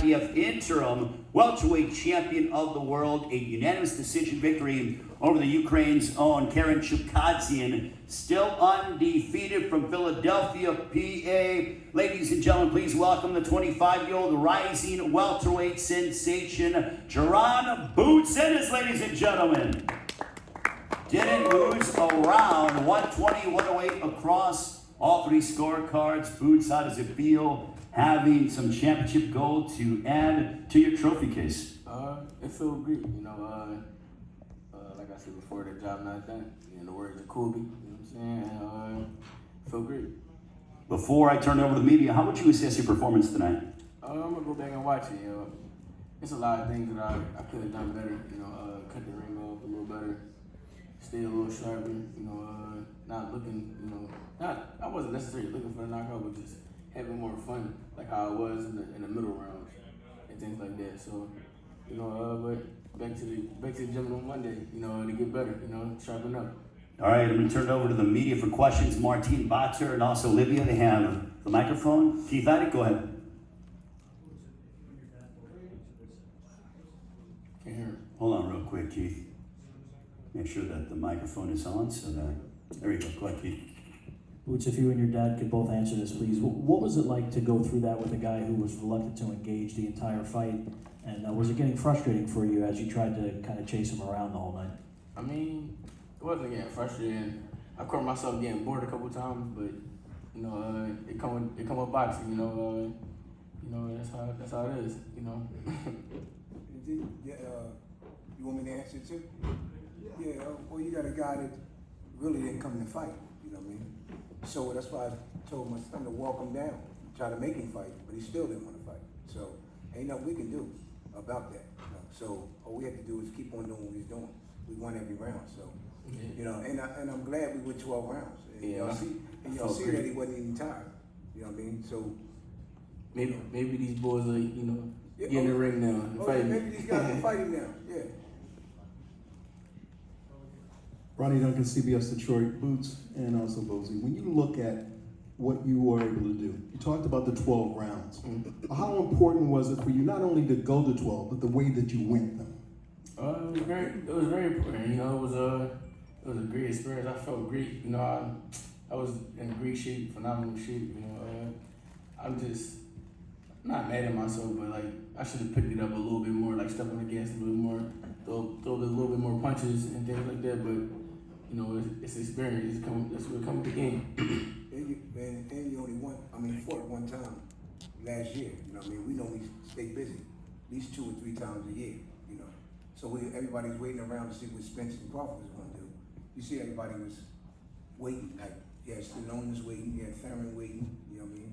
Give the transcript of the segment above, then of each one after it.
IBF interim welterweight champion of the world. A unanimous decision victory over the Ukraine's own Jaron Ennis, still undefeated from Philadelphia, PA. Ladies and gentlemen, please welcome the 25-year-old rising welterweight sensation, Jaron Ennis, ladies and gentlemen. Didn't lose around 120, 108 across all three scorecards. Boots, how does it feel having some championship gold to add to your trophy case? It feels great, you know. Like I said before, the job not done. In the words of Kobe, you know what I'm saying? Feel great. Before I turn it over to the media, how would you assess your performance tonight? I'm gonna go back and watch it. You know, it's a lot of things that I could have done better. You know, cut the ring off a little better, stay a little sharper. You know, not looking. You know, I wasn't necessarily looking for a knockout, but just having more fun, like how I was in the middle rounds and things like that. So, you know, but back to the gym on Monday. You know, to get better. You know, sharpen up. All right, I'm going to turn it over to the media for questions. Martine Boxer and also Libya, they have the microphone. Keith Iddick, go ahead. Can't hear. Hold on real quick, Keith. Make sure that the microphone is on so that, there you go, go ahead, Keith. Boots, if you and your dad could both answer this, please. What was it like to go through that with a guy who was reluctant to engage the entire fight? And was it getting frustrating for you as you tried to kind of chase him around the whole night? I mean, it wasn't getting frustrating. I caught myself getting bored a couple times, but you know, it come with boxing. You know, that's how it is. You know. Yeah, you want me to answer too? Yeah. Well, you got a guy that really didn't come to fight. You know what I mean? So that's why I told my son to walk him down, try to make him fight, but he still didn't want to fight. So ain't nothing we can do about that. You know? So all we have to do is keep on doing what he's doing. We won every round, so. You know, and I'm glad we went 12 rounds. And y'all see that he wasn't even tired. You know what I mean? So maybe these boys are, you know, get in the ring now and fight. Maybe these guys are fighting now. Yeah. Ronnie Duncan, CBS Detroit, Boots, and also Bozy. When you look at what you were able to do, you talked about the 12 rounds. Mm-hmm. How important was it for you not only to go to 12, but the way that you went them? It was very important. You know, it was a great experience. I felt great. You know, I was in great shape, phenomenal shape. You know, I'm just not mad at myself, but like I should have picked it up a little bit more, like step on the gas a little bit more, throw a little bit more punches and things like that. But you know, it's experience. That's what comes with the game. and you only won. I mean, fought one time last year. You know what I mean? We normally stay busy, at least 2 or 3 times a year. You know, so everybody's waiting around to see what Spence and Crawford is going to do. You see, everybody was waiting. Like, you had Stallone was waiting, you had Thurman waiting, you know what I mean?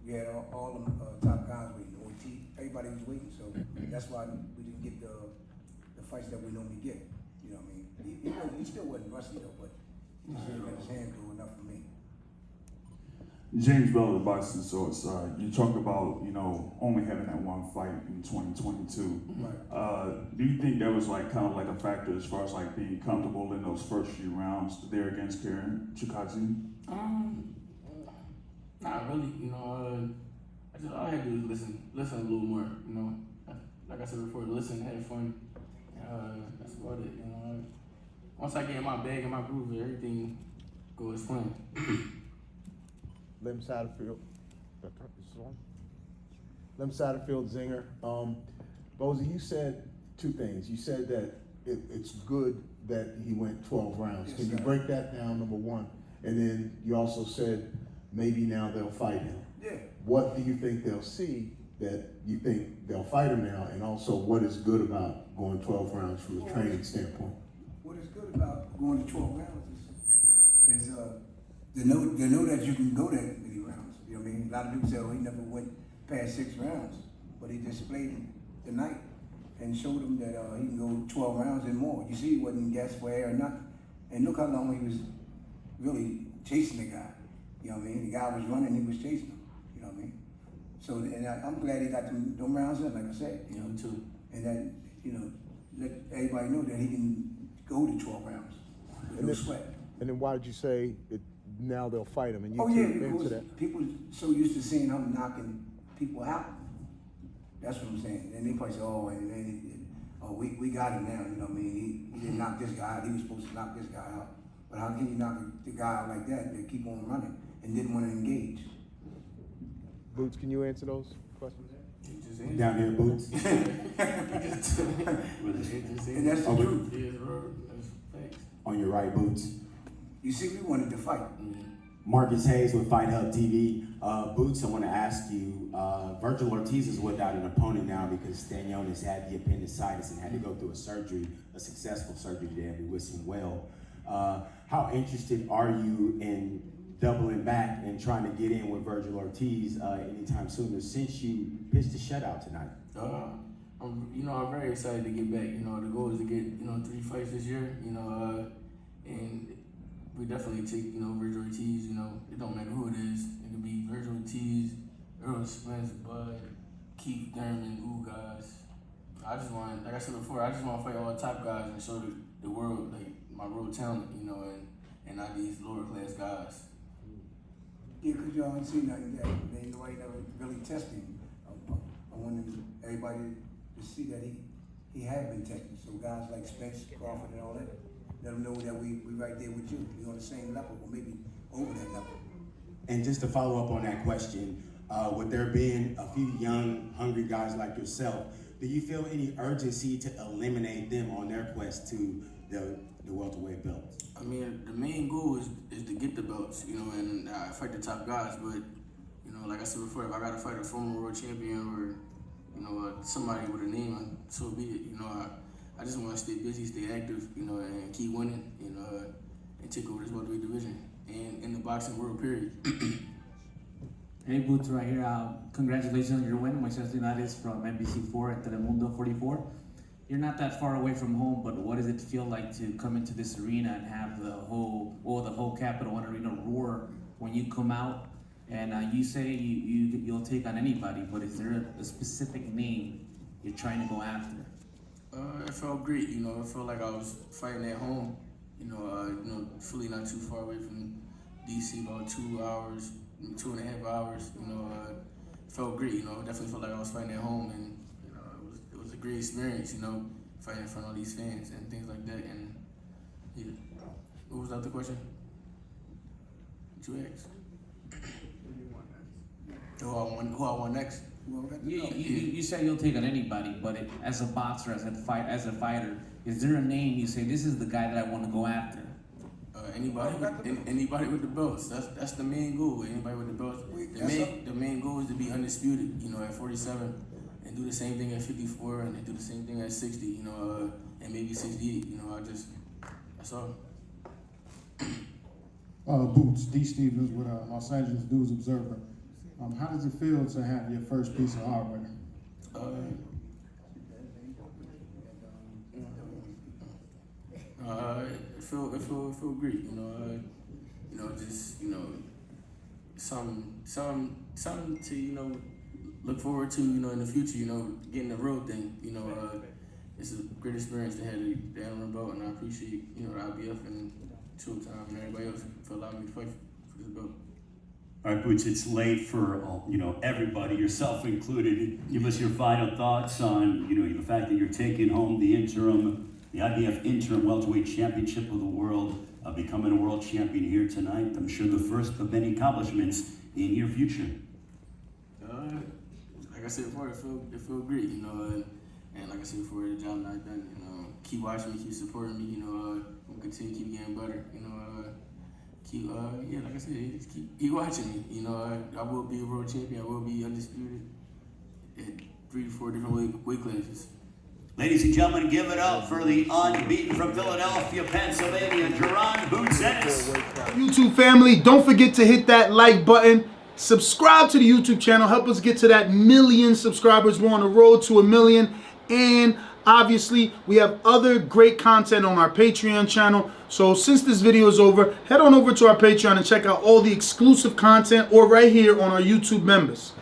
You had all them top guys waiting, OT, everybody was waiting. So that's why we didn't get the fights that we normally get, you know what I mean? He still wasn't rusty though, but he still got his hand through enough for me. James Bell, the boxing source. You talk about, you know, only having that one fight in 2022. Right. Do you think that was like kind of like a factor as far as like being comfortable in those first few rounds there against Jaron Ennis? Not really. You know, all I had to do was listen a little more. You know, like I said before, listen, have fun. That's about it. You know, once I get in my bag and my groove, everything goes fine. Lim Satterfield. Lim Satterfield, Zinger. Bozy, you said 2 things. You said that it's good that he went 12 rounds. Yes, Can you break that down, number one? And then you also said maybe now they'll fight him. Yeah. What do you think they'll see that you think they'll fight him now? And also, what is good about going 12 rounds from a training standpoint? What is good about going to 12 rounds is they know that you can go that many rounds. You know what I mean? A lot of people say, oh, he never went past 6 rounds, but he displayed it tonight and showed them that he can go 12 rounds and more. You see, he wasn't gasped for air or nothing. And look how long he was really chasing the guy. You know what I mean? The guy was running, he was chasing him. You know what I mean? So, and I'm glad he got them rounds in, like I said. You know, too. And that, you know, let everybody know that he can go to 12 rounds with no sweat. And then why did you say now they'll fight him? And you because people so used to seeing him knocking people out That's what I'm saying. And they probably say, oh, and then, we got him now. You know what I mean? He didn't knock this guy out. He was supposed to knock this guy out. But how can you knock the guy out like that? They keep on running and didn't want to engage. Boots, can you answer those questions? Down here, Boots. And that's the truth. On your right, Boots. You see, we wanted to fight. Marcus Hayes with Fight Hub TV. Boots, I want to ask you, Virgil Ortiz is without an opponent now because Stanionis had the appendicitis and had to go through a surgery, a successful surgery there. We wish him well. How interested are you in doubling back and trying to get in with Virgil Ortiz anytime sooner since you pitched a shutout tonight? I'm very excited to get back. The goal is to get 3 fights this year. And we definitely take Virgil Ortiz. It don't matter who it is. It could be Virgil Ortiz, Earl Spence, Bud, Keith Thurman, guys. I just want, like I said before, I just want to fight all the top guys and show the world like my real talent. And not these lower class guys. Yeah, because y'all ain't seen nothing that ain't nobody never really testing. I wanted everybody to see that he had been tested. So guys like Spence, Crawford, and all that, let them know that we right there with you. We on the same level, or maybe over that level. And just to follow up on that question, with there being a few young, hungry guys like yourself, do you feel any urgency to eliminate them on their quest to the welterweight belts? I mean, the main goal is to get the belts, and I fight the top guys. But, like I said before, if I got to fight a former world champion or, somebody with a name, so be it. I just want to stay busy, stay active, and keep winning, and take over this welterweight division and in the boxing world, period. Hey, Boots, right here. Congratulations on your win, Moises Linares from NBC4 at Telemundo 44. You're not that far away from home, but what does it feel like to come into this arena and have the whole Capital One Arena roar when you come out? And you say you'll take on anybody, but is there a specific name you're trying to go after? It felt great, It felt like I was fighting at home. Philly not too far away from DC, about 2 hours, 2.5 hours. It felt great. Definitely felt like I was fighting at home, and it was a great experience. Fighting in front of all these fans and things like that. And yeah, what was the other question? What you asked? Who I want next? You say you'll take on anybody, but as a boxer, as a fighter, is there a name you say this is the guy that I want to go after? Anybody with the belts. That's the main goal. Anybody with the belts. The main goal is to be undisputed. At 47, and do the same thing at 54, and then do the same thing at 60. And maybe 68. That's all. Boots, D. Stevens with Los Angeles News Observer. How does it feel to have your first piece of hardware? It feel great. Something to look forward to. In the future. Getting the real thing. It's a great experience to have the Interim belt, and I appreciate the IBF and Showtime and everybody else for allowing me to fight for this belt. All right, Boots, it's late for everybody, yourself included. Give us your final thoughts on the fact that you're taking home the IBF Interim Welterweight Championship of the World, becoming a world champion here tonight. I'm sure the first of many accomplishments in your future. Like I said before, it feel great, and like I said before, the job not done. Keep watching me, keep supporting me. I'm gonna continue to keep getting better. Like I said, just keep watching me. I will be a world champion. I will be undisputed at 3 to 4 different weight classes. Ladies and gentlemen, give it up for the unbeaten from Philadelphia, Pennsylvania, Jaron Ennis. YouTube family, don't forget to hit that like button. Subscribe to the YouTube channel. Help us get to that 1 million subscribers. We're on the road to 1 million. And obviously, we have other great content on our Patreon channel. So since this video is over, head on over to our Patreon and check out all the exclusive content or right here on our YouTube members.